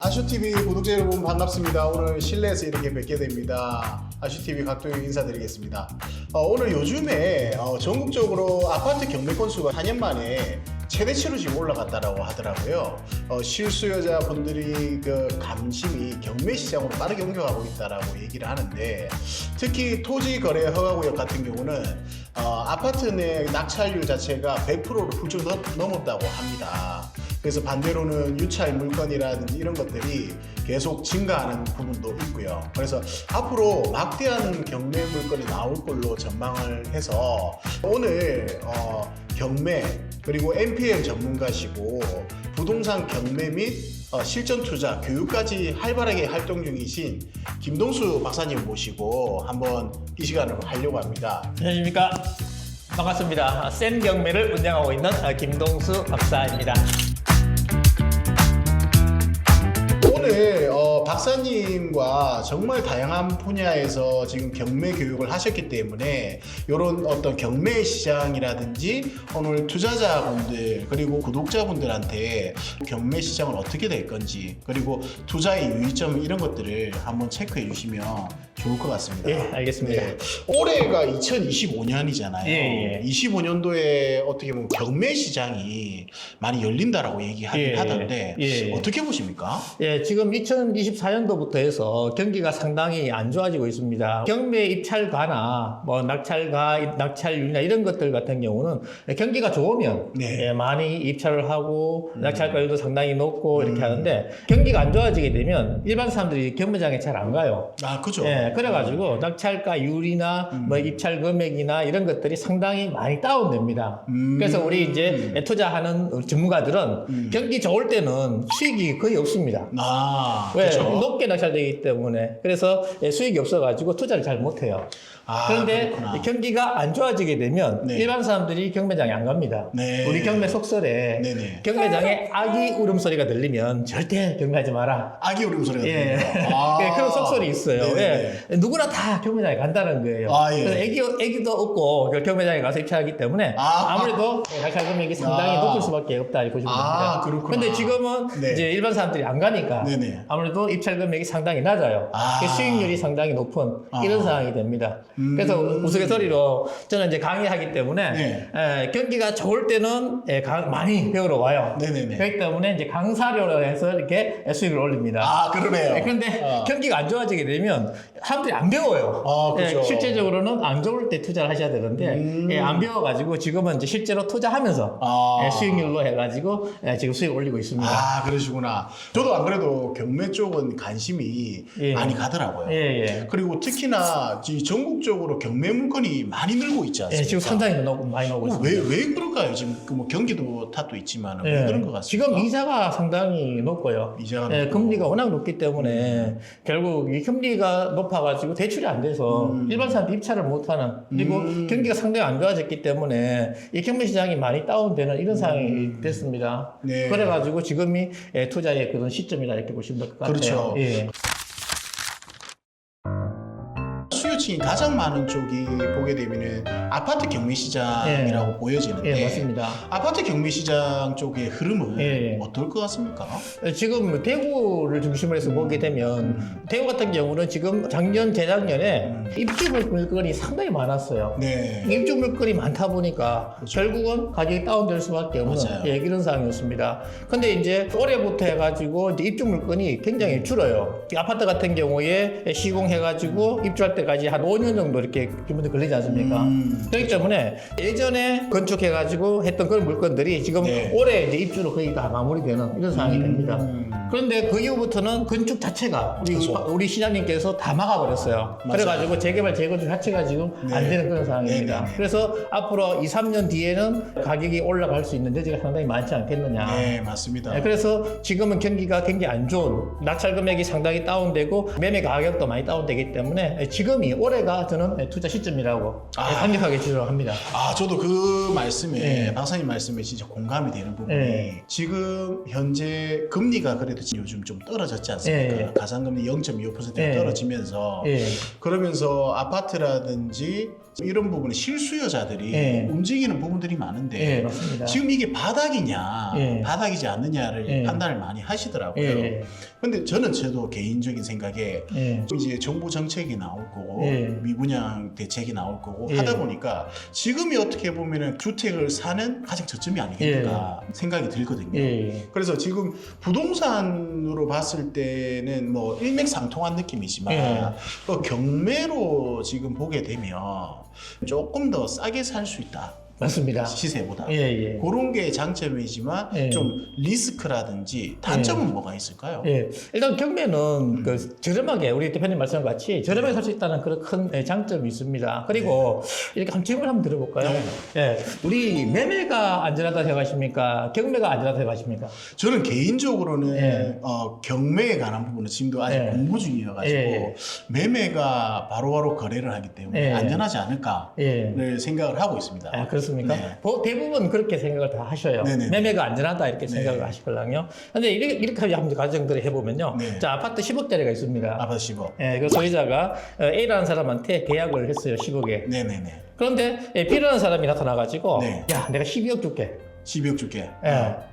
아슈TV 구독자 여러분 반갑습니다. 오늘 실내에서 이렇게 뵙게 됩니다. 아슈TV 각도영 인사드리겠습니다. 오늘 요즘에 전국적으로 아파트 경매 건수가 4년 만에 최대치로 지금 올라갔다라고 하더라고요. 실수요자분들이 그 감심이 경매 시장으로 빠르게 옮겨가고 있다라고 얘기를 하는데, 특히 토지 거래 허가구역 같은 경우는 아파트 내 낙찰률 자체가 100%를 훌쩍 넘었다고 합니다. 그래서 반대로는 유찰 물건이라든지 이런 것들이 계속 증가하는 부분도 있고요. 그래서 앞으로 막대한 경매 물건이 나올 걸로 전망을 해서 오늘 경매 그리고 NPL 전문가시고 부동산 경매 및 실전 투자 교육까지 활발하게 활동 중이신 김동수 박사님 모시고 한번 이 시간을 하려고 합니다. 안녕하십니까. 반갑습니다. 센 경매를 운영하고 있는 김동수 박사입니다. 오늘 박사님과 정말 다양한 분야에서 지금 경매 교육을 하셨기 때문에 이런 어떤 경매 시장이라든지 오늘 투자자분들 그리고 구독자분들한테 경매 시장은 어떻게 될 건지, 그리고 투자의 유의점 이런 것들을 한번 체크해 주시면 좋을 것 같습니다. 예, 알겠습니다. 네. 올해가 2025년이잖아요. 예. 25년도에 어떻게 보면 경매 시장이 많이 열린다라고 얘기하긴 하던데 어떻게 보십니까? 예, 지금 2024년도부터 해서 경기가 상당히 안 좋아지고 있습니다. 경매 입찰가나 뭐 낙찰가, 낙찰률이나 이런 것들 같은 경우는 경기가 좋으면 많이 입찰을 하고 낙찰가율도 상당히 높고 이렇게 하는데, 경기가 안 좋아지게 되면 일반 사람들이 경매장에 잘 안 가요. 아, 그죠. 예, 그래가지고 낙찰가율이나 뭐 입찰 금액이나 이런 것들이 상당히 많이 다운됩니다. 그래서 우리 이제 투자하는 전문가들은 경기 좋을 때는 수익이 거의 없습니다. 왜? 그렇죠. 높게 낙찰되기 때문에. 그래서 수익이 없어가지고 투자를 잘 못해요. 그런데 그렇구나. 경기가 안 좋아지게 되면 일반 사람들이 경매장에 안 갑니다. 우리 경매 속설에 경매장에 아기 울음소리가 들리면 절대 경매하지 마라. 아기 울음소리가 예. 들려요. 그런 속설이 있어요. 누구나 다 경매장에 간다는 거예요. 그래서 애기도 없고 경매장에 가서 입찰하기 때문에 아무래도 낙찰 금액이 상당히 높을 수밖에 없다 이렇게 보시면 됩니다. 그렇구나. 그런데 지금은 이제 일반 사람들이 안 가니까 아무래도 입찰 금액이 상당히 낮아요. 수익률이 상당히 높은 이런 상황이 됩니다. 그래서 우스갯소리로 저는 이제 강의하기 때문에 경기가 좋을 때는 많이 배우러 와요. 그렇기 때문에 이제 강사료로 해서 이렇게 수익을 올립니다. 그러네요. 그런데 경기가 안 좋아지게 되면 사람들이 안 배워요. 그렇죠. 실제적으로는 안 좋을 때 투자를 하셔야 되는데 안 배워가지고 지금은 이제 실제로 투자하면서 수익률로 해가지고 지금 수익 올리고 있습니다. 그러시구나. 저도 안 그래도 경매 쪽은 관심이 많이 가더라고요. 그리고 특히나 전국적으로 경매 물건이 많이 늘고 있지 않습니까? 지금 상당히 많이 나오고 있습니다. 왜 그럴까요? 지금 뭐 경기도 탓도 있지만 왜 그런 것 같습니까? 지금 이자가 상당히 높고요. 금리가 워낙 높기 때문에 결국 이 금리가 높아가지고 대출이 안 돼서 일반 사람들이 입찰을 못하는, 그리고 경기가 상당히 안 좋아졌기 때문에 이 경매 시장이 많이 다운되는 이런 상황이 됐습니다. 그래가지고 지금이 투자의 그런 시점이다 이렇게 보시면 될 것 같아요. 그렇죠. 수요층이 가장 많은 쪽이 보게 되면은 아파트 경매 시장이라고 보여지는데, 맞습니다. 아파트 경매 시장 쪽의 흐름은 어떨 것 같습니까? 지금 대구를 중심으로 해서 보게 되면 대구 같은 경우는 지금 작년, 재작년에 입주 물건이 상당히 많았어요. 입주 물건이 많다 보니까 결국은 가격이 다운될 수밖에 없는 이런 상황이었습니다. 근데 이제 올해부터 해가지고 이제 입주 물건이 굉장히 줄어요. 아파트 같은 경우에 시공해가지고 입주할 때까지 한 5년 정도 이렇게 기본적으로 걸리지 않습니까? 그렇기 때문에 예전에 건축해가지고 했던 그런 물건들이 지금 올해 이제 입주로 거의 다 마무리되는 이런 상황이 됩니다. 그런데 그 이후부터는 건축 자체가 우리 시장님께서 다 막아버렸어요. 그래가지고 재개발, 재건축 자체가 지금 안 되는 그런 상황입니다. 그래서 앞으로 2, 3년 뒤에는 가격이 올라갈 수 있는 여지가 상당히 많지 않겠느냐. 맞습니다. 그래서 지금은 경기가 굉장히 안 좋은, 낙찰 금액이 상당히 다운되고 매매 가격도 많이 다운되기 때문에 지금이 올해가 저는 투자 시점이라고 강력하게 주장합니다. 저도 그 말씀에 박사님 말씀에 진짜 공감이 되는 부분이 지금 현재 금리가 그래도 4월부터 요즘 좀 떨어졌지 않습니까? 예. 가상금리 0.25%가 예. 떨어지면서 예. 그러면서 아파트라든지 이런 부분에 실수요자들이 예. 움직이는 부분들이 많은데 예, 맞습니다. 지금 이게 바닥이냐 예. 바닥이지 않느냐를 예. 판단을 많이 하시더라고요. 예. 근데 저도 개인적인 생각에 예. 이제 정부 정책이 나올 거고 예. 미분양 대책이 나올 거고 예. 하다 보니까 지금이 어떻게 보면은 주택을 사는 가장 저점이 아니겠는가 생각이 들거든요. 예. 그래서 지금 부동산으로 봤을 때는 뭐 일맥상통한 느낌이지만 예. 경매로 지금 보게 되면 조금 더 싸게 살 수 있다. 맞습니다. 시세보다. 예, 예. 그런 게 장점이지만 예. 좀 리스크라든지 단점은 뭐가 있을까요? 예, 일단 경매는 그 저렴하게 우리 대표님 말씀과 같이 저렴하게 살 수 있다는 그런 큰 장점이 있습니다. 그리고 이렇게 한 질문 한번 드려볼까요? 네. 예, 우리 매매가 안전하다 생각하십니까? 경매가 안전하다 생각하십니까? 저는 개인적으로는 예. 경매에 관한 부분은 지금도 아직 예. 공부 중이어가지고 예. 매매가 바로바로 거래를 하기 때문에 예. 안전하지 않을까를 예. 생각을 하고 있습니다. 아, 그렇습니까? 네. 대부분 그렇게 생각을 다 하셔요. 네네네. 매매가 안전하다 이렇게 네. 생각을 하시거든요. 근데 이렇게 한번 가정들을 해보면요. 네. 자, 아파트 10억짜리가 있습니다. 아파트 10억. 예, 그 소유자가 A라는 사람한테 계약을 했어요. 10억에. 네네네. 그런데 B라는 사람이 나타나가지고 네. 야, 내가 12억 줄게. 12억 줄게.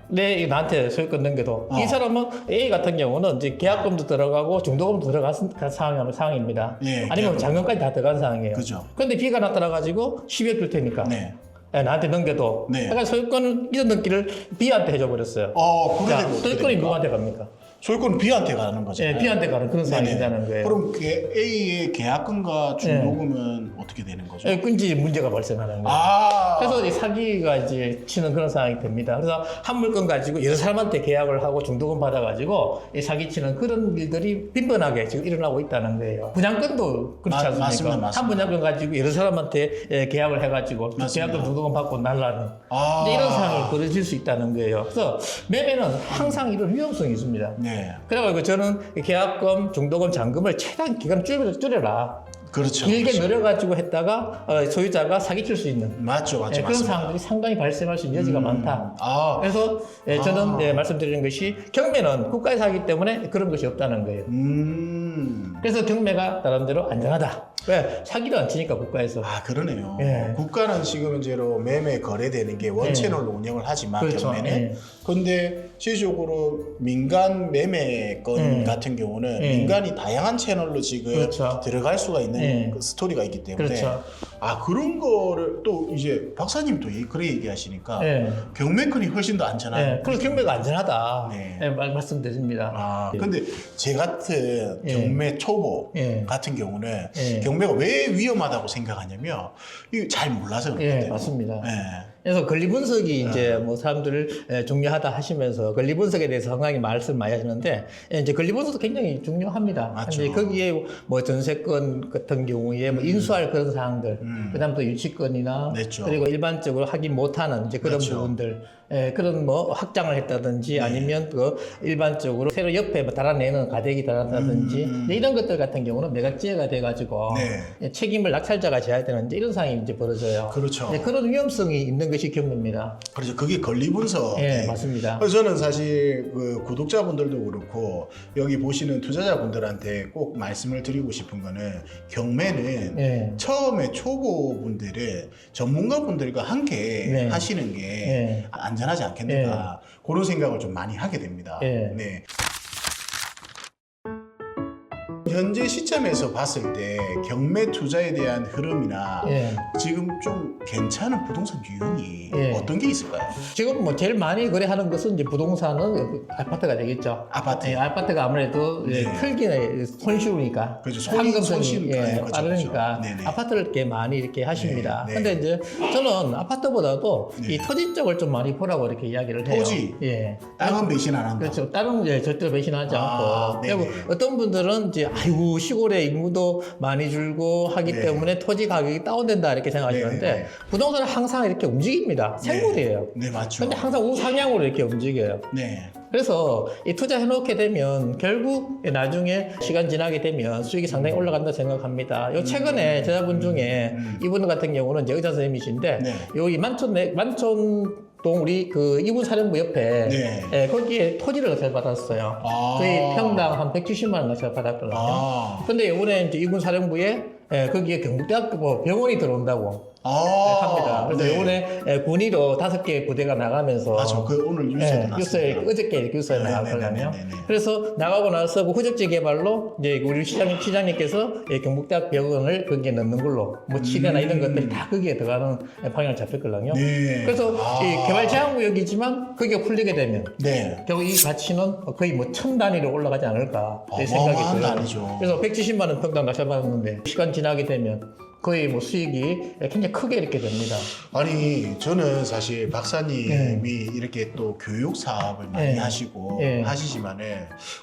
내 나한테 소유권 넘겨도 어. 이 사람은 A 같은 경우는 이제 계약금도 들어가고 중도금도 들어간 상황입니다. 예, 아니면 계약금. 잔금까지 다 들어간 상황이에요. 그죠. 그런데 B가 나타나가지고 12억 줄 테니까 네. 나한테 넘겨도 네. 그러니까 소유권을 잃어넘기를 B한테 해줘버렸어요. 그게 자, 되면 어떻게 소유권이 됩니까? 누구한테 갑니까? 소유권은 B한테 가는 거죠. 예, B한테 가는 그런 상황이 네네. 된다는 거예요. 그럼 A의 계약금과 중도금은 어떻게 되는 거죠? 예, 끊지 문제가 발생하는 거예요. 그래서 이 사기가 이제 치는 그런 상황이 됩니다. 그래서 한 물건 가지고 여러 사람한테 계약을 하고 중도금 받아가지고 이 사기 치는 그런 일들이 빈번하게 지금 일어나고 있다는 거예요. 분양권도 그렇지 않습니까? 맞습니다. 한 분양권 가지고 여러 사람한테 계약을 해가지고 맞습니다. 계약금 중도금 받고 날라는 이제 이런 상황이 벌어질 수 있다는 거예요. 그래서 매매는 항상 이런 위험성이 있습니다. 네. 그래가지고 저는 계약금, 중도금, 잔금을 최대한 기간 줄여라. 그렇죠. 길게 그렇죠. 늘려가지고 했다가 소유자가 사기칠 수 있는 맞죠. 그런 맞습니다. 상황들이 상당히 발생할 수 있는 여지가 많다. 그래서 저는 말씀드리는 것이 경매는 국가에서 하기 때문에 그런 것이 없다는 거예요. 그래서 경매가 나름대로 안전하다. 왜? 사기를 안 치니까 국가에서. 그러네요. 예. 국가는 지금 현재로 매매 거래되는 게 원채널로 운영을 하지만 그렇죠. 경매는 예. 근데 실질적으로 민간 매매권 예. 같은 경우는 예. 민간이 다양한 채널로 지금 그렇죠. 들어갈 수가 있는 예. 그 스토리가 있기 때문에 그렇죠. 그런 거를 또 이제 박사님도 그래 얘기하시니까 예. 경매권이 훨씬 더 안전한 예. 그리고 경매가 안전하다. 네. 예, 말씀드립니다. 근데 제 같은 예. 경매 초보 예. 같은 경우는 예. 경매가 왜 위험하다고 생각하냐면 이거 잘 몰라서 그렇거든요. 예, 맞습니다. 예. 그래서 권리 분석이 이제 뭐 사람들을 중요하다 하시면서 권리 분석에 대해서 상당히 말씀 많이 하시는데 이제 권리 분석도 굉장히 중요합니다. 맞죠. 근데 거기에 뭐 전세권 같은 경우에 뭐 인수할 그런 사항들, 그다음 또 유치권이나 냈죠. 그리고 일반적으로 하기 못하는 이제 그런 그렇죠. 부분들, 그런 뭐 확장을 했다든지 아니면 그 일반적으로 새로 옆에 뭐 달아내는 가대기 달았다든지 이제 이런 것들 같은 경우는 매각지혜가 돼가지고 네. 책임을 낙찰자가 져야 되는 이제 이런 상황이 이제 벌어져요. 그렇죠. 그런 위험성이 있는 것이 경매입니다. 그래서 그게 권리 분석. 예, 맞습니다. 그래서 저는 사실 그 구독자분들도 그렇고 여기 보시는 투자자분들한테 꼭 말씀을 드리고 싶은 거는 경매는 예. 처음에 초보분들은 전문가분들과 함께 네. 하시는 게 예. 안전하지 않겠는가 그런 생각을 좀 많이 하게 됩니다. 예. 네. 현재 시점에서 봤을 때 경매 투자에 대한 흐름이나 예. 지금 좀 괜찮은 부동산 유형이 예. 어떤 게 있을까요? 지금 뭐 제일 많이 거래하는 것은 이제 부동산은 아파트가 되겠죠. 아파트. 예, 아파트가 아무래도 네. 털기는 손쉬우니까. 그렇죠. 상금성이 손쉬우니까. 그렇죠, 빠르니까 그렇죠. 네네. 아파트를 이렇게 많이 이렇게 하십니다. 네, 네. 근데 이제 저는 아파트보다도 네. 이 토지 쪽을 좀 많이 보라고 이렇게 이야기를 해요. 토지? 예. 땅은 배신 안 한다. 그렇죠. 다른 절대로 배신하지 않고. 네네. 그리고 어떤 분들은 이제 아이고 시골에 인구도 많이 줄고 하기 네. 때문에 토지 가격이 다운된다 이렇게 생각하시는데 네네. 부동산은 항상 이렇게 움직입니다. 생물이에요. 네, 맞죠. 근데 항상 우상향으로 이렇게 움직여요. 네. 그래서 이 투자해 놓게 되면 결국 나중에 시간 지나게 되면 수익이 상당히 올라간다 생각합니다. 요 최근에 제자분 중에 이분 같은 경우는 이제 의사 선생님이신데 네. 여기 만촌 우리 그 이군 사령부 옆에 네. 예, 거기에 토지를 제가 받았어요. 아. 거의 평당 한 170만 원 제가 받았거든요. 아. 근데 이번에 이제 이군 사령부에 거기에 경북대학교 뭐 병원이 들어온다고 합니다. 그래서 네. 이번에 군의로 5개 부대가 나가면서 맞아. 그 오늘 뉴스에도 뉴스에 났습니다. 어저께 뉴스에 나갔거든요. 네네네네네. 그래서 나가고 나서 그 후적지 개발로 이제 우리 시장님께서 경북대학 병원을 거기에 넣는 걸로 뭐 치대나 이런 것들이 다 거기에 들어가는 방향을 잡혔거든요. 네. 그래서 이 개발 제한구역이지만 거기에 풀리게 되면 네. 결국 이 가치는 거의 뭐 1000단위로 올라가지 않을까 생각이 어마어마한 들어요. 단위죠. 그래서 170만 원 평당 낙찰받았는데 시간 지나게 되면 거의 뭐 수익이 굉장히 크게 이렇게 됩니다. 아니 저는 사실 박사님이 이렇게 또 교육 사업을 많이 네. 하시고 네. 하시지만은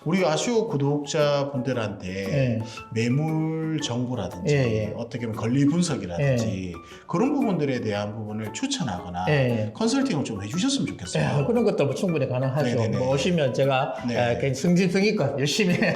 우리 아쉬워 구독자분들한테 매물 정보라든지 예. 어떻게 보면 권리 분석이라든지 그런 부분들에 대한 부분을 추천하거나 컨설팅을 좀 해주셨으면 좋겠어요. 그런 것도 뭐 충분히 가능하죠. 네네네. 뭐 오시면 제가 네. 그냥 승진승의껏 열심히 네,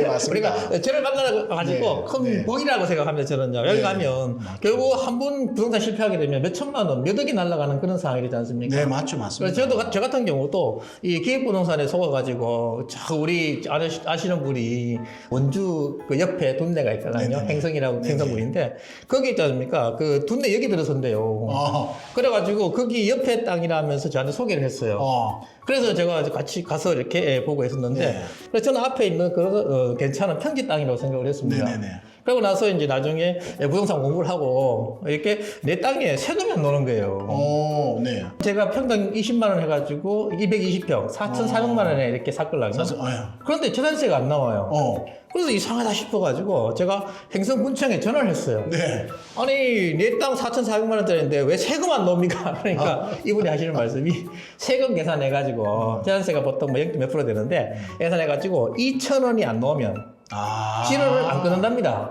맞습니다. 우리가 저를 만나가지고 네. 큰 네. 복이라고 생각합니다. 저는요. 여기 네. 가면 결국 한 번 부동산 실패하게 되면 몇 천만 원, 몇 억이 날아가는 그런 상황이 되지 않습니까? 네, 맞습니다. 저 같은 경우도 이 기획부동산에 속아가지고 우리 아시는 분이 원주 그 옆에 둔내가 있거든요. 네네네. 행성이라고 네네. 행성군인데 거기 있지 않습니까? 그 둔내 여기 들어선대요. 그래가지고 거기 옆에 땅이라면서 저한테 소개를 했어요. 그래서 제가 같이 가서 이렇게 보고 했었는데 네. 그래서 저는 앞에 있는 그 괜찮은 평지 땅이라고 생각을 했습니다. 네네네. 그러고 나서 이제 나중에 부동산 공부를 하고 이렇게 내 땅에 세금이 안 나오는 거예요. 네. 제가 평당 20만 원 해가지고 220평 4,400만 원에 이렇게 샀거든요. 그런데 재산세가 안 나와요. 그래서 이상하다 싶어가지고 제가 행성군청에 전화를 했어요. 네. 아니 내 땅 4,400만 원짜리인데 왜 세금 안 나옵니까? 그러니까 이분이 하시는 말씀이 세금 계산해가지고 재산세가 보통 뭐 0. 몇 프로 되는데 계산해가지고 2,000원이 안 나오면 지료를 안 끊는답니다.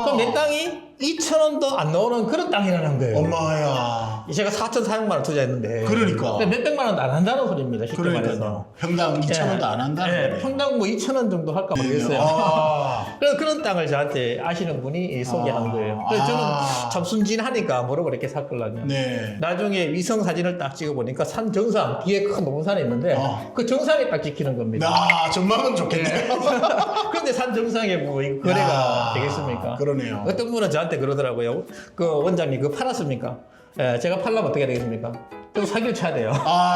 그럼 내 땅이 2,000원도 안 나오는 그런 땅이라는 거예요. 엄마야. 제가 4,400만 원 투자했는데. 그러니까. 몇백만 원도 안 한다는 소리입니다. 쉽게 말해서. 평당 2,000원도 안 한다는 거예요. 평당 뭐 2,000원 정도 할까 모르겠어요. 그래서 그런 땅을 저한테 아시는 분이 소개한 거예요. 그래서 저는 참 순진하니까 모르고 이렇게 샀거든요. 네. 나중에 위성 사진을 딱 찍어보니까 산 정상, 뒤에 큰 높은 산이 있는데 그 정상에 딱 찍히는 겁니다. 정말은 좋겠네요. 그런데 산 정상에 뭐 이거 거래가 되겠습니까? 그러네요. 어떤 분은 저한테 그러더라고요. 그 원장님 그거 팔았습니까? 제가 팔려면 어떻게 되겠습니까? 또 사기를 쳐야 돼요.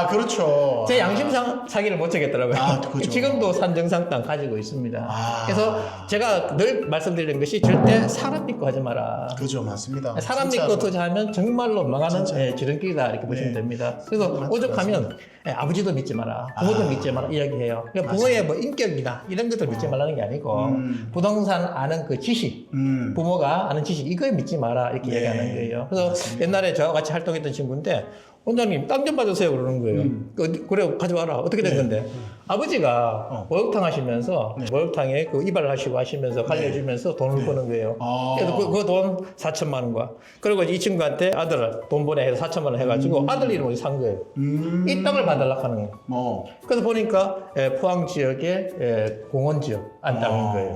그렇죠. 제 양심상 사기를 못 치겠더라고요. 그죠. 지금도 산 정상 땅 가지고 있습니다. 그래서 제가 늘 말씀드리는 것이 절대 사람 믿고 하지 마라. 그죠, 맞습니다. 사람 진짜로. 믿고 투자하면 정말로 망하는 지름길이다 이렇게 보시면 됩니다. 그래서 오죽하면 아버지도 믿지 마라, 부모도 믿지 마라 이야기해요. 그러니까 부모의 뭐 인격이나 이런 것들 믿지 말라는 게 아니고 부동산 아는 그 지식, 부모가 아는 지식 이걸 믿지 마라 이렇게 이야기하는 거예요. 그래서 맞습니다. 옛날에 저와 같이 활동했던 친구인데 원장님 땅 좀 받으세요 그러는 거예요. 그래 가져와라. 어떻게 된 건데? 아버지가 목욕탕 하시면서 목욕탕에 그 이발을 하시고 하시면서 관리해주면서 돈을 버는 거예요. 그래서 그 돈 4천만 원과 그리고 이 친구한테 아들을 돈 보내 해서 4천만 원 해가지고 아들 이름으로 산 거예요. 이 땅을 받으려고 하는 거예요. 그래서 보니까 포항 지역의 공원 지역 안 땅인 거예요.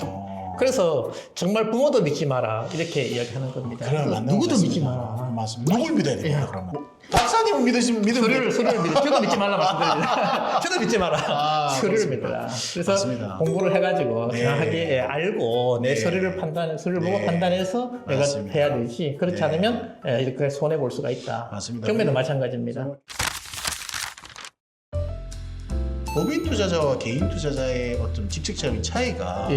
그래서 정말 부모도 믿지 마라 이렇게 이야기하는 겁니다. 누구도 믿지 마라. 맞습니다. 누굴 믿어야 됩니까 그러면? 박사님을 믿으면 서류를 믿어. 저도 믿지 말라 말씀드립니다. 저도 믿지 마라. 서류를 믿어라. 그래서 맞습니다. 공부를 해가지고 정확하게 알고 내 서류를 보고 판단해서 내가 해야 되지. 그렇지 않으면 이렇게 손해 볼 수가 있다. 맞습니다. 경매도 마찬가지입니다. 법인 투자자와 개인 투자자의 어떤 직접적인 차이가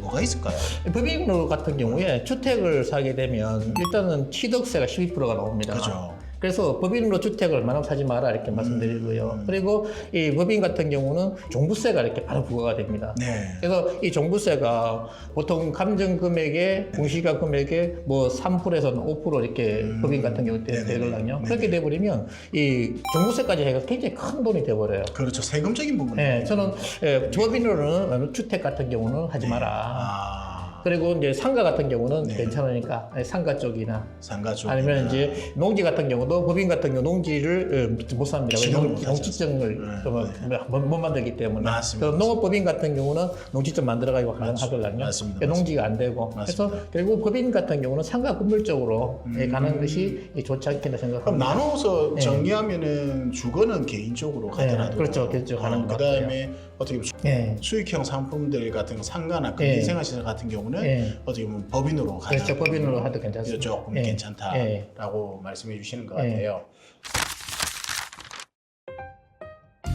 뭐가 있을까요? 법인으로 같은 경우에 주택을 사게 되면 일단은 취득세가 12%가 나옵니다. 그죠. 그래서 법인으로 주택을 얼마나 사지 마라 이렇게 말씀드리고요. 그리고 이 법인 같은 경우는 종부세가 이렇게 바로 부과가 됩니다. 그래서 이 종부세가 보통 감정금액의 공시가 금액의 뭐 3%에서 5% 이렇게 법인 같은 경우 되거든요. 그렇게 돼버리면 이 종부세까지 해가 굉장히 큰 돈이 돼버려요. 그렇죠. 세금적인 부분. 저는 법인으로는 주택 같은 경우는 하지 마라. 그리고 이제 상가 같은 경우는 네. 괜찮으니까 상가 쪽이나 상가 쪽 아니면 이제 농지 같은 경우도 법인 같은 경우 농지를 못 삽니다. 지정을 못 하지 농지증을 못 만들기 때문에. 맞습니다. 그래서 농업법인 같은 경우는 농지증 만들어가지고 가능하거든요. 맞습니다. 그러니까 농지가 안 되고. 맞습니다. 그래서 결국 법인 같은 경우는 상가 건물 쪽으로 가는 것이 좋지 않겠나 그럼 생각합니다. 나눠서 정리하면은 주거는 개인적으로 가더라도 그렇죠. 개인적으로 가는 것 그다음에 어떻게 보면 예. 수익형 상품들 같은 거 상가나 예. 근린생활시설 같은 경우는 예. 어떻게 보면 법인으로 가는 그렇죠. 법인으로 하도 괜찮습니다. 조금 예. 괜찮다라고 말씀해 주시는 것 예. 같아요.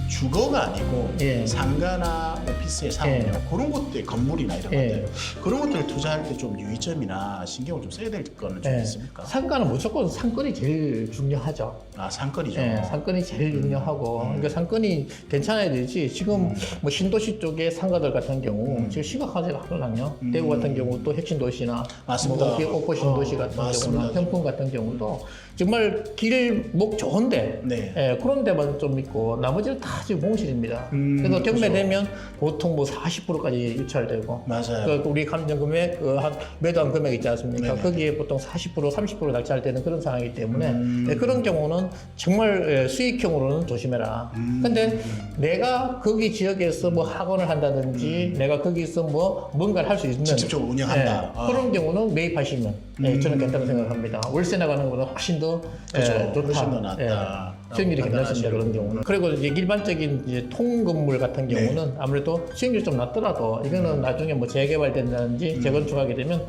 주거가 아니고 예. 상가나 오피스에 사오면 예. 그런 것들 건물이나 이런 예. 것들 그런 것들을 투자할 때 좀 유의점이나 신경을 좀 써야 될 거는 좀 예. 있습니까? 상가는 무조건 상권이 제일 중요하죠. 아 상권이죠. 예, 상권이 제일 중요하고 그러니까 상권이 괜찮아야 되지 지금 뭐 신도시 쪽의 상가들 같은 경우 지금 심각하지가 않거든요. 대구 같은 경우 또 핵심 도시나 맞습니다. 뭐 오포 신도시 같은 맞습니다. 경우나 평풍 같은 경우도 정말 길목 좋은데 네. 예, 그런 데만 좀 있고 나머지는 다 지금 공실입니다. 그래서 경매되면 보통 뭐 40%까지 유찰되고 맞아요. 그 우리 감정 금액 한 매도한 금액 있지 않습니까? 네네. 거기에 보통 40% 30% 낙찰되는 그런 상황이기 때문에 네, 그런 경우는 정말 수익형으로는 조심해라. 근데 내가 거기 지역에서 뭐 학원을 한다든지 내가 거기서 뭐 뭔가를 할 수 있는 직접적으로 운영한다. 예, 그런 경우는 매입하시면 예, 저는 괜찮다고 생각합니다. 월세 나가는 것보다 훨씬 더 그렇죠. 좋다. 훨씬 더 낫다. 수익률이 괜찮습니다. 그런 판단하시는 경우는. 그리고 이제 일반적인 이제 통건물 같은 네. 경우는 아무래도 수익률이 좀 낮더라도 이거는 나중에 뭐 재개발된다든지 재건축하게 되면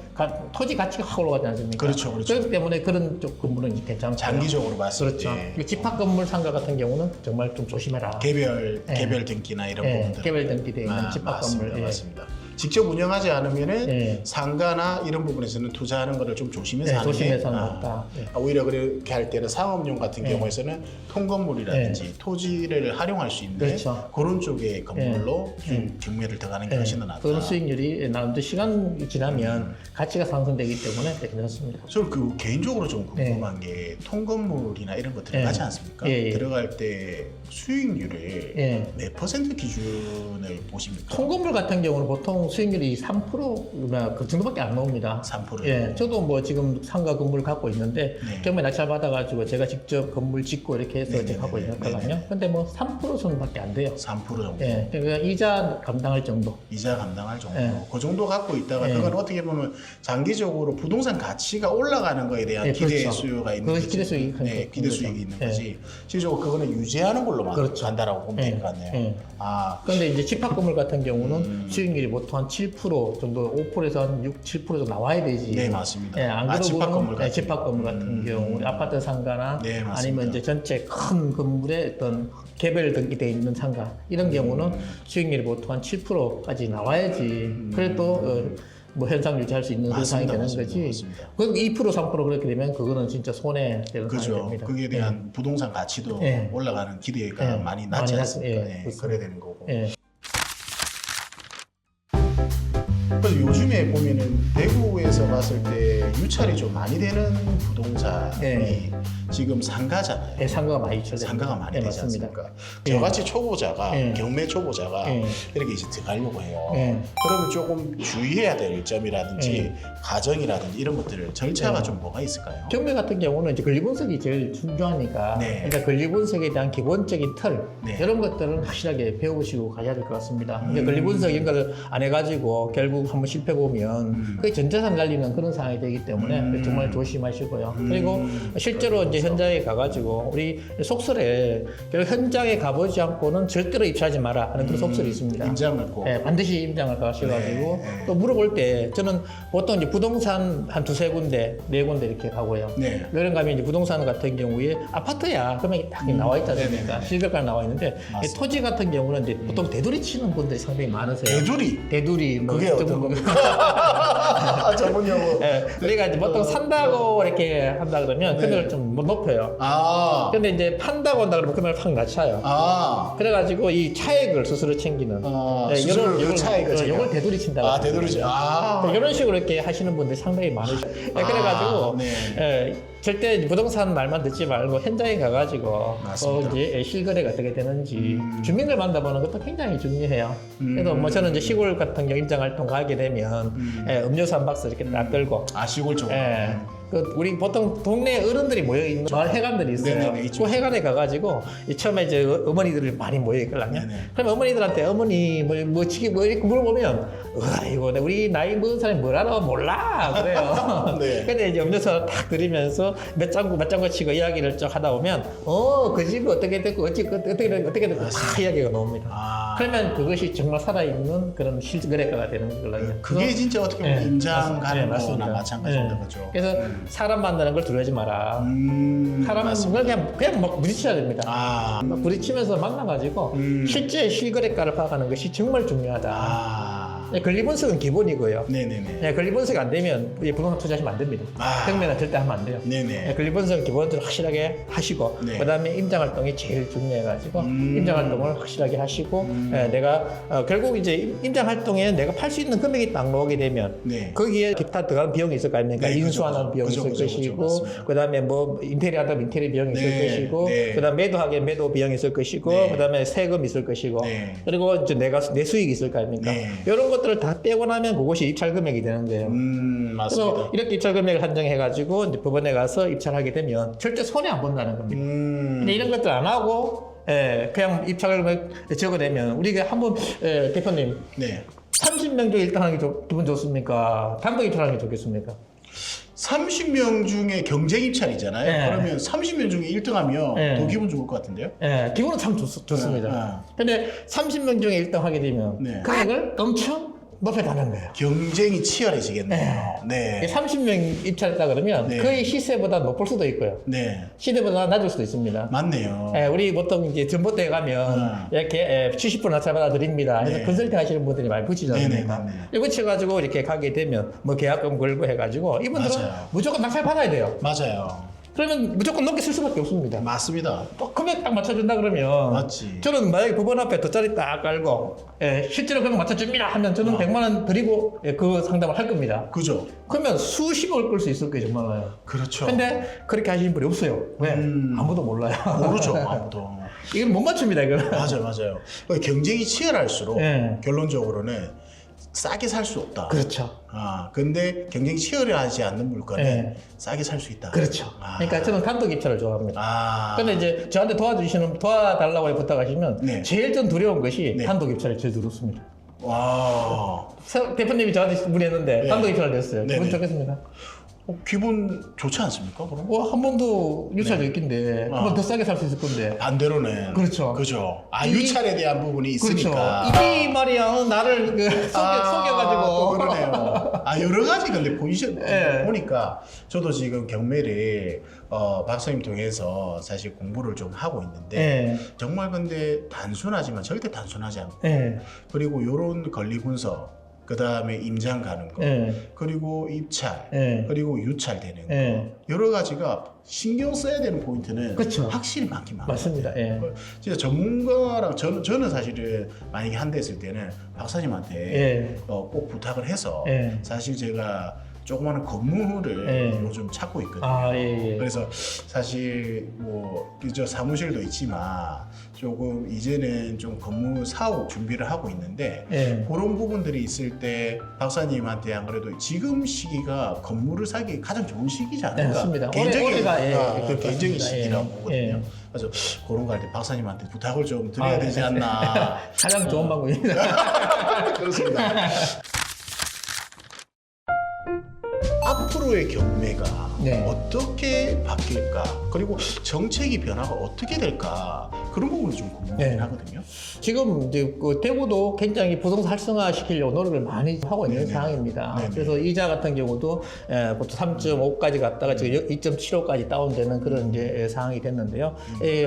토지 가치가 확 올라가지 않습니까? 그렇죠, 그렇죠. 그렇기 때문에 그런 쪽 건물은 이제 괜찮고 장기적으로 봤을 그렇죠. 때 이 집합 건물 상가 같은 경우는 정말 좀 조심해라. 개별 등기나 이런 부분들 개별 등기되어 있는 집합 맞습니다. 건물. 예. 맞습니다. 직접 운영하지 않으면은 예. 상가나 이런 부분에서는 투자하는 거를 좀 조심해서 하는 조심해서는 게 없다. 예. 오히려 그렇게 할 때는 상업용 같은 경우에서는 통건물이라든지 토지를 활용할 수 있는 그렇죠. 그런 쪽의 건물로 좀 경매를 들어가는 게 훨씬 더 낫다. 그런 수익률이 나는데 시간이 지나면 가치가 상승되기 때문에 괜찮습니다. 저는 그 개인적으로 좀 궁금한 게 통건물이나 이런 거 들어가지 않습니까? 예, 예. 들어갈 때 수익률을 예. 몇 퍼센트 기준을 보십니까? 통건물 같은 경우는 보통 수익률이 3%나 그 정도밖에 안 나옵니다. 3%. 예, 저도 뭐 지금 상가 건물 갖고 있는데 네. 경매 낙찰 받아가지고 제가 직접 건물 짓고 이렇게 해서 네네네네. 지금 갖고 있거든요. 근데 뭐 3% 선밖에 안 돼요. 3% 정도. 예, 그러니까 이자 감당할 정도. 이자 감당할 정도. 예. 그 정도 갖고 있다가 예. 그건 어떻게 보면 장기적으로 부동산 가치가 올라가는 거에 대한 예, 기대 그렇죠. 수요가 있는 그것이 거지. 기대 수익이 큰 네, 기대 거죠. 수익이 있는 예. 거지. 실질적으로 그거는 유지하는 걸로만 그렇죠. 간다라고 보면 예. 될 것 같네요. 예. 아, 그런데 이제 집합 건물 같은 경우는 수익률이 보통 한 7% 정도, 5%에서 한 6, 7% 정도 나와야 되지. 네, 맞습니다. 예, 안 아, 그러고는 집합 건물 같은 집합 건물 같은 경우, 아파트 상가나 네, 맞습니다. 아니면 이제 전체 큰 건물에 어떤 개별 등기되어 있는 상가 이런 경우는 수익률이 보통 한 7%까지 나와야지. 그래도 뭐 현상 유지할 수 있는 그런 상황이 되는 거지. 맞습니다. 그 2% 3% 그렇게 되면 그거는 진짜 손해되는 상황이 그죠. 됩니다. 거기에 대한 부동산 가치도 예. 올라가는 기대가 예. 많이 낮지 많이 않습니까? 낮- 예, 예, 그렇습니다. 그래야 되는 거고. 예. 그래서 요즘에 보면은 대구에서 봤을 때 유찰이 좀 많이 되는 부동산이 예. 지금 상가잖아요. 예, 상가가 많이 있죠. 상가가 많이 예, 되지 맞습니다. 않습니까? 예. 저같이 초보자가 예. 경매 초보자가 예. 이렇게 이제 들어가려고 해요. 예. 그러면 조금 주의해야 될 점이라든지 가정이라든지 이런 것들을 절차가 좀 뭐가 있을까요? 경매 같은 경우는 이제 권리 분석이 제일 중요하니까 네. 그러니까 권리 분석에 대한 기본적인 틀 네. 이런 것들은 확실하게 배우시고 가야 될 것 같습니다. 근데 권리 분석 이런 걸 안 해가지고 결국 한번 실패 보면 그게 전재산 날리는 그런 상황이 되기 때문에 정말 조심하시고요. 그리고 실제로 이제 현장에 가가지고 우리 속설에 결국 현장에 가보지 않고는 절대로 입찰하지 마라 하는 그런 속설이 있습니다. 임장을 꼭. 네, 반드시 임장을 가셔가지고 네. 또 물어볼 때 저는 보통 이제 부동산 한 두세 군데, 네 군데 이렇게 가고요. 네. 여름 가면 이제 부동산 같은 경우에 아파트야 금액이 딱 나와 있지 않습니까? 네네네. 실거가 나와 있는데 맞습니다. 이 토지 같은 경우는 이제 보통 대두리 치는 분들이 상당히 많으세요. 대두리. 뭐 그게 조금 어떤 뭐- 겁니까? 전문 용어. 예, 우리가 이제 보통 산다고 이렇게 한다 그러면 금액을 좀 높여요. 아. 근데 이제 판다고 한다 그러면 금액을 확 낮춰요. 아. 그래가지고 이 차액을 스스로 챙기는 스스로 그 차익을 챙겨요. 요걸 대두리 친다고 아, 대두리지. 아. 이런 식으로 이렇게 하시는 분들이 상당히 많으셔요. 예, 그래가지고 네. 예, 절대 부동산 말만 듣지 말고 현장에 가가지고 맞습니다. 이제 실거래가 어떻게 되는지 주민을 만나보는 것도 굉장히 중요해요. 그래서 뭐 저는 이제 시골 같은 경우 임장활동 가게 되면 음료수 한 박스 이렇게 딱 들고 시골 쪽으로. 우리 보통 동네 어른들이 모여 있는 마을 회관들이 있어요. 네네네, 그 회관에 가가지고 처음에 이제 어머니들이 많이 모여 있거든요. 그럼 어머니들한테 어머니 뭐 이렇게 물어보면 이거 우리 나이 먹은 사람이 뭘 알아 몰라 그래요. 네. 근데 이제 음료수 딱 드리면서 몇 장구 치고 이야기를 쭉 하다 보면 그 집이 어떻게 됐고 어떻게 됐고 다 이야기가 나옵니다. 그러면 그것이 정말 살아있는 그런 실거래가가 되는 거거든요. 그게 진짜 어떻게 보면 임장 가는 맞습니다. 거나 마찬가지인 거죠. 그래서 사람 만나는 걸 두려워하지 마라. 사람은 그냥 막 부딪혀야 됩니다. 막 부딪히면서 만나가지고 실제 실거래가를 파악하는 것이 정말 중요하다. 권리 분석은 기본이고요. 네네네. 권리 분석이 안 되면 부동산 투자하시면 안 됩니다. 경매는 절대 하면 안 돼요. 네네. 권리 분석은 기본적으로 확실하게 하시고 그다음에 임장 활동이 제일 중요해가지고 임장 활동을 확실하게 하시고 내가 결국 이제 임장 활동에 내가 팔 수 있는 금액이 딱 나오게 되면 거기에 기타 들어가는 비용이 있을 거 아닙니까? 인수하는 비용이 있을 것이고 그다음에 뭐 인테리어 하다 인테리어 비용이 있을 것이고 그다음 매도하게 매도 비용이 있을 것이고 그다음에 세금 있을 것이고 그리고 이제 내 수익이 있을 거 아닙니까? 이런 것들을 다 빼고 나면 그것이 입찰 금액이 되는 거예요. 맞습니다. 그래서 이렇게 입찰 금액을 한정해가지고 이제 법원에 가서 입찰하게 되면 절대 손해 안 본다는 겁니다. 근데 이런 것들 안 하고 그냥 입찰 금액 적어내면 우리가 한번 대표님 30명 중에 1등 하는 게 기분 좋습니까? 단독 입찰하는 게 좋겠습니까? 30명 중에 경쟁 입찰이잖아요. 그러면 30명 중에 1등하면 더 기분 좋을 것 같은데요? 기분은 참 좋습니다. 근데 30명 중에 1등 하게 되면 금액을 엄청 높여가는 거예요. 경쟁이 치열해지겠네요. 30명 입찰했다 그러면 거의 시세보다 높을 수도 있고요. 시세보다 낮을 수도 있습니다. 맞네요. 우리 보통 이제 전봇대에 가면 이렇게 70% 낙찰 받아드립니다. 그래서 컨설팅 하시는 분들이 많이 붙이지 않습니까? 붙여가지고 이렇게 가게 되면 뭐 계약금 걸고 해가지고 이분들은 무조건 낙찰 받아야 돼요. 맞아요. 그러면 무조건 높게 쓸 수밖에 없습니다. 맞습니다. 또 금액 딱 맞춰준다 그러면 맞지. 저는 만약에 법원 앞에 돗자리 딱 깔고 실제로 금액 맞춰줍니다 하면 저는 100만 원 드리고 그 상담을 할 겁니다. 그죠. 그러면 수십억을 끌 수 있을 거예요 정말요. 그렇죠. 근데 그렇게 하시는 분이 없어요. 왜? 아무도 몰라요. 모르죠 아무도. 이건 못 맞춥니다 이거는. 맞아요. 경쟁이 치열할수록 결론적으로는 싸게 살 수 없다. 그렇죠. 근데 경쟁이 치열하지 않는 물건은 싸게 살 수 있다. 그렇죠. 그러니까 저는 단독 입찰을 좋아합니다. 근데 이제 저한테 도와달라고 부탁하시면 제일 전 두려운 것이 단독 입찰이 제일 두렵습니다. 와. 대표님이 저한테 문의했는데 단독 입찰을 했어요. 기분 좋겠습니다. 기분 좋지 않습니까? 그럼? 한 번 더 유찰도 있긴데 한 번 더 싸게 살 수 있을 건데. 반대로는 그렇죠. 유찰에 대한 부분이 있으니까. 그렇죠. 이 말이야 나를 속여가지고. 그러네요. 여러 가지 근데 포지션 보니까 저도 지금 경매를 박사님 통해서 사실 공부를 좀 하고 있는데 정말 근데 단순하지만 절대 단순하지 않고 그리고 이런 권리 분석 그 다음에 임장 가는 거, 그리고 입찰, 그리고 유찰 되는 거 여러 가지가 신경 써야 되는 포인트는 확실히 많긴 많아요. 맞습니다. 진짜 전문가랑 저는 사실은 만약에 한 대 했을 때는 박사님한테 꼭 부탁을 해서 사실 제가 조그마한 건물을 요즘 찾고 있거든요. 그래서 사실 뭐 저 사무실도 있지만 조금 이제는 좀 건물 사업 준비를 하고 있는데 그런 부분들이 있을 때 박사님한테 안 그래도 지금 시기가 건물을 사기 가장 좋은 시기지 않을까? 맞습니다. 개인적인 시기라고 보거든요. 그래서 그런 거 할 때 박사님한테 부탁을 좀 드려야 되지 않나. 가장 좋은 방법입니다. 그렇습니다. 앞으로의 경매가 어떻게 바뀔까? 그리고 정책의 변화가 어떻게 될까? 그런 부분이 좀 궁금하긴 하거든요. 지금 이제 그 대구도 굉장히 부동산 활성화 시키려고 노력을 많이 하고 있는 상황입니다. 그래서 이자 같은 경우도 보통 3.5까지 갔다가 지금 2.75까지 다운되는 그런 이제 상황이 됐는데요.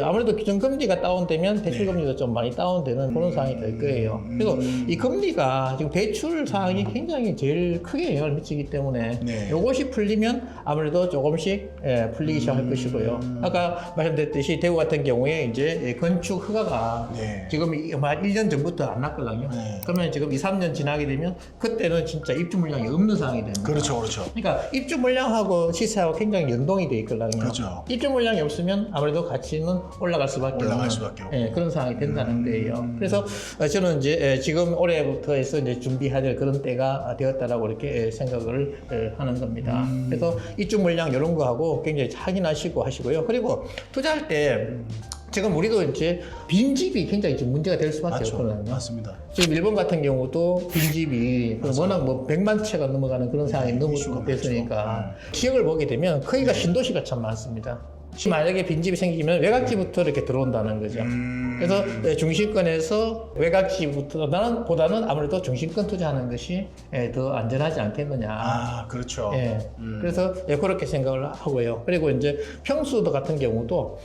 아무래도 기준금리가 다운되면 대출금리도 좀 많이 다운되는 그런 상황이 될 거예요. 그래서 이 금리가 지금 대출 상황이 굉장히 제일 크게 영향을 미치기 때문에 이것이 풀리면 아무래도 조금씩 풀리기 시작할 것이고요. 아까 말씀드렸듯이 대구 같은 경우에 이제 건축 허가가 네. 지금 한 1년 전부터 안 났거든요. 네. 그러면 지금 2, 3년 지나게 되면 그때는 진짜 입주 물량이 없는 상황이 됩니다. 그렇죠, 그렇죠. 그러니까 입주 물량하고 시세하고 굉장히 연동이 돼 있거든요. 그렇죠. 입주 물량이 없으면 아무래도 가치는 올라갈 수밖에 없고 예, 그런 상황이 된다는 거예요. 그래서 저는 이제 지금 올해부터 해서 이제 준비해야 될 그런 때가 되었다라고 이렇게 생각을 하는 겁니다. 그래서 입주 물량 이런 거하고 굉장히 확인하시고 하시고요. 그리고 투자할 때 지금 우리도 이제 빈집이 굉장히 좀 문제가 될 수밖에 맞죠. 없거든요. 맞습니다. 지금 일본 같은 경우도 빈집이 워낙 뭐 100만 채가 넘어가는 그런 상황이 너무 이슈가 됐으니까 지역을 보게 되면 거기가 신도시가 참 많습니다. 만약에 빈집이 생기면 외곽지부터 이렇게 들어온다는 거죠. 그래서 중심권에서 외곽지보다는 아무래도 중심권 투자하는 것이 더 안전하지 않겠느냐. 아, 그렇죠. 예. 그래서 그렇게 생각을 하고요. 그리고 이제 평수도 같은 경우도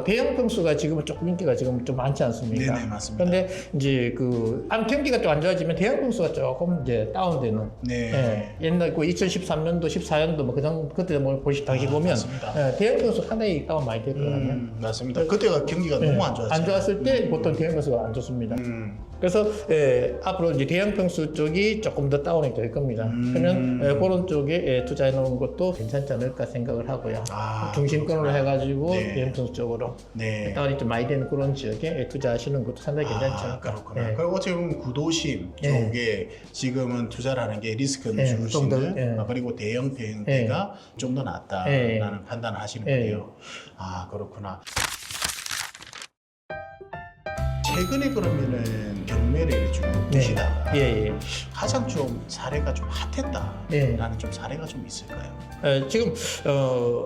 대형 평수가 지금은 조금 인기가 지금 좀 많지 않습니까? 네네, 맞습니다. 그런데 이제 경기가 좀 안 좋아지면 대형 평수가 조금 이제 다운되는. 네. 옛날 2013년도, 14년도 뭐 그때 뭐 당시 보면 맞습니다. 대형 평수 상당히 다운 많이 됐거든요. 맞습니다. 그때가 경기가 너무 안 좋았어요. 안 좋았을 때 보통 대형 평수가 안 좋습니다. 그래서 앞으로 이제 대형 평수 쪽이 조금 더 다운이 될 겁니다. 그러면 그런 쪽에 투자해 놓은 것도 괜찮지 않을까 생각을 하고요. 중심권으로 해가지고 네. 대형 평수 쪽으로 네. 다운이 좀 많이 되는 그런 지역에 투자하시는 것도 상당히 괜찮지 않을까. 그렇구나. 예. 그리고 어떻게 보면 구도심 예. 쪽에 지금은 투자를 하는 게 리스크는 예, 줄수 좀 더, 있는 예. 그리고 대형 평대가 좀 더 낫다라는 예. 판단을 하시는 예. 거예요. 아, 그렇구나. 최근에 그러면은 경매를 쭉 보시다가 예. 가장 좀 사례가 좀 핫했다라는 좀 사례가 좀 있을까요? 지금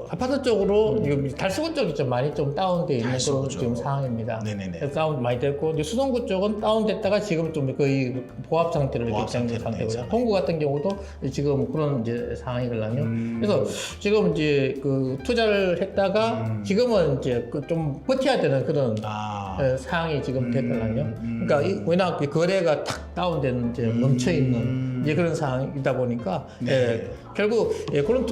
아파트 쪽으로 지금 달수구 쪽이 좀 많이 좀 다운돼 있는 달수구 그런 쪽. 지금 상황입니다. 네네네. 그래서 다운 많이 됐고 이제 수성구 쪽은 다운됐다가 지금 좀 거의 보합 상태로 보합 이렇게 된 상태로 상태고요. 된 동구 같은 경우도 지금 그런 이제 상황이거든요. 그래서 지금 이제 그 투자를 했다가 지금은 이제 그 좀 버텨야 되는 그런 상황이 지금 됐거든요. 그러니까 워낙 거래가 탁 다운되는 이제 멈춰 있는 이제 그런 상황이다 보니까 네. 결국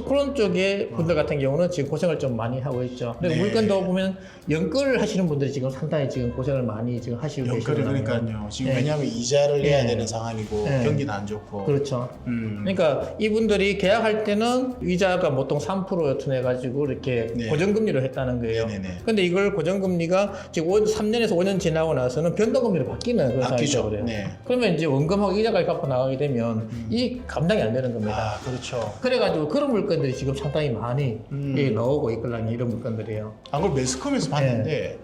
그런 쪽의 분들 같은 경우는 지금 고생을 좀 많이 하고 있죠. 그리고 네. 물건도 보면 연끌 하시는 분들이 지금 상당히 지금 고생을 많이 지금 하시고 연끌이 계시거든요. 그러니까요. 지금 네. 왜냐하면 이자를 내야 네. 되는 상황이고 네. 경기도 안 좋고. 그렇죠. 그러니까 이분들이 계약할 때는 이자가 보통 3%였던 해가지고 이렇게 네. 고정금리로 했다는 거예요. 네네네. 근데 이걸 고정금리가 지금 3년에서 5년 지나고 나서는 변동금리로 바뀌는 그런 상황이 바뀌죠. 되어버려요. 네. 그러면 이제 원금하고 이자까지 갚고 나가게 되면 이 감당이 안 되는 겁니다. 그렇죠. 그래가지고 그런 물건들이 지금 상당히 많이 나오고 있거든요. 이런 물건들이요. 그걸 매스컴에서 봤는데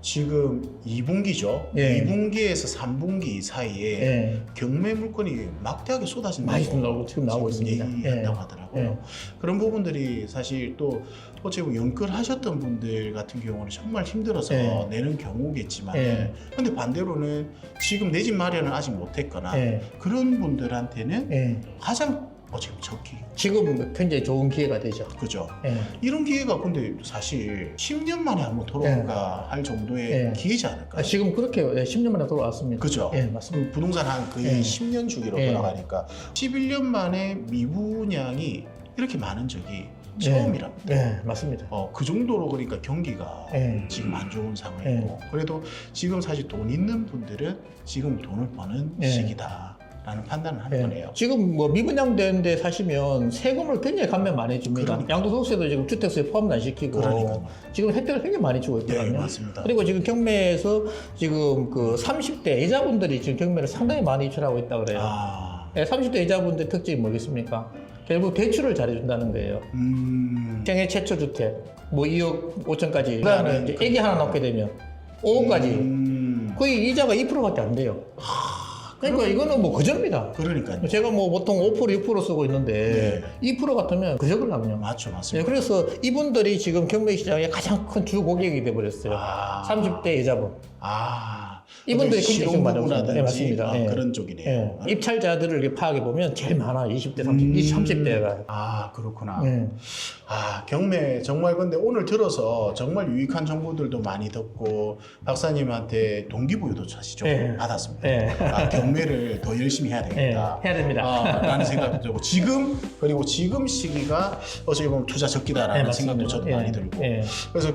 지금 2분기죠. 예. 2분기에서 3분기 사이에 예. 경매 물건이 막대하게 쏟아진다고 많이 지금 나오고 있습니다. 얘기한다고 하더라고요. 예. 그런 부분들이 사실 또 어찌 보면 연끌하셨던 분들 같은 경우는 정말 힘들어서 예. 내는 경우겠지만 예. 근데 반대로는 지금 내 집 마련을 아직 못했거나 예. 그런 분들한테는 예. 가장 지금 적기 지금 굉장히 좋은 기회가 되죠. 그죠? 예. 이런 기회가 근데 사실 10년 만에 한번 돌아올까 할 정도의 예. 기회지 않을까요? 지금 그렇게 10년 만에 돌아왔습니다. 그죠? 예, 맞습니다. 부동산 한 거의 예. 10년 주기로 예. 돌아가니까 11년 만에 미분양이 이렇게 많은 적이 처음이랍니다. 네, 맞습니다. 그 정도로 그러니까 경기가 예. 지금 안 좋은 상황이고 그래도 지금 사실 돈 있는 분들은 지금 돈을 버는 예. 시기다라는 판단을 하는 예. 거네요. 지금 뭐 미분양된 데 사시면 세금을 굉장히 감면 많이 해줍니다. 그러니까. 양도소득세도 지금 주택수에 포함도 안 시키고 그러니까요. 지금 혜택을 굉장히 많이 주고 있거든요. 네, 맞습니다. 그리고 지금 경매에서 지금 그 30대 여자분들이 지금 경매를 상당히 많이 유출하고 있다고 그래요. 네, 30대 여자분들 특징이 뭐겠습니까? 결국 대출을 잘해준다는 거예요. 생애 최초 주택, 뭐 2억 5천까지. 그다음에 이제 애기 하나 낳게 되면 5억까지. 거의 이자가 2%밖에 안 돼요. 그러니까 이거는 뭐 그저입니다. 그러니까요. 제가 뭐 보통 5% 6% 쓰고 있는데 2% 같으면 그저걸랑요. 맞죠, 네, 맞습니다. 그래서 이분들이 지금 경매 시장의 가장 큰 주 고객이 돼버렸어요. 30대 여자분. 이분들이 굉장히 지금 많아요. 실용부라든지 네, 맞습니다. 예. 그런 쪽이네요. 예. 입찰자들을 이렇게 파악해 보면 제일 많아. 20대, 30대가. 아, 그렇구나. 아, 경매 정말 근데 오늘 들어서 정말 유익한 정보들도 많이 듣고 박사님한테 동기부여도 사실 좀 예. 받았습니다. 예. 아, 경매를 더 열심히 해야 되겠다. 예, 해야 됩니다. 라는 생각도 들고 그리고 지금 시기가 어떻게 보면 투자 적기다라는 예, 생각도 맞습니다. 저도 예. 많이 들고 예. 그래서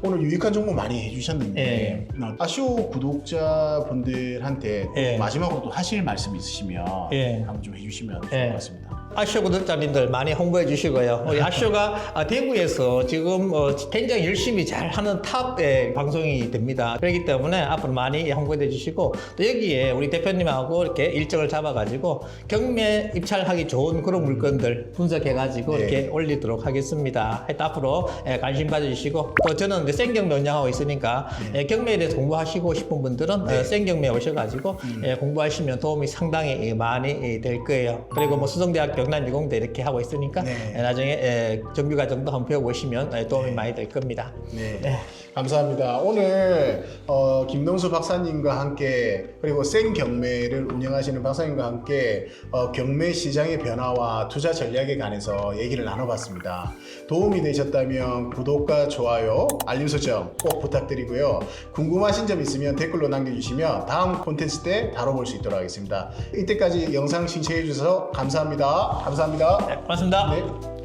오늘 유익한 정보 많이 해주셨는데 아쇼 구독자분들한테 예. 마지막으로 또 하실 말씀 있으시면 예. 한번 좀 해주시면 좋을 예. 것 같습니다. 아쇼 구독자님들 많이 홍보해 주시고요. 우리 아쇼가 대구에서 지금 굉장히 열심히 잘하는 탑 방송이 됩니다. 그렇기 때문에 앞으로 많이 홍보해 주시고 또 여기에 우리 대표님하고 이렇게 일정을 잡아가지고 경매 입찰하기 좋은 그런 물건들 분석해가지고 네. 이렇게 올리도록 하겠습니다. 하여튼 앞으로 관심 가져주시고 또 저는 이제 생경매 운영하고 있으니까 경매에 대해서 공부하시고 싶은 분들은 생경매 오셔가지고 공부하시면 도움이 상당히 많이 될 거예요. 그리고 뭐 수성대학교 경남이공대 이렇게 하고 있으니까 나중에 정규과정도 한번 배워보시면 도움이 많이 될 겁니다. 네. 감사합니다. 오늘 김동수 박사님과 함께 그리고 생경매를 운영하시는 박사님과 함께 경매 시장의 변화와 투자 전략에 관해서 얘기를 나눠봤습니다. 도움이 되셨다면 구독과 좋아요, 알림 설정 꼭 부탁드리고요. 궁금하신 점 있으면 댓글로 남겨주시면 다음 콘텐츠 때 다뤄볼 수 있도록 하겠습니다. 이때까지 영상 시청해 주셔서 감사합니다. 감사합니다. 고맙습니다. 네.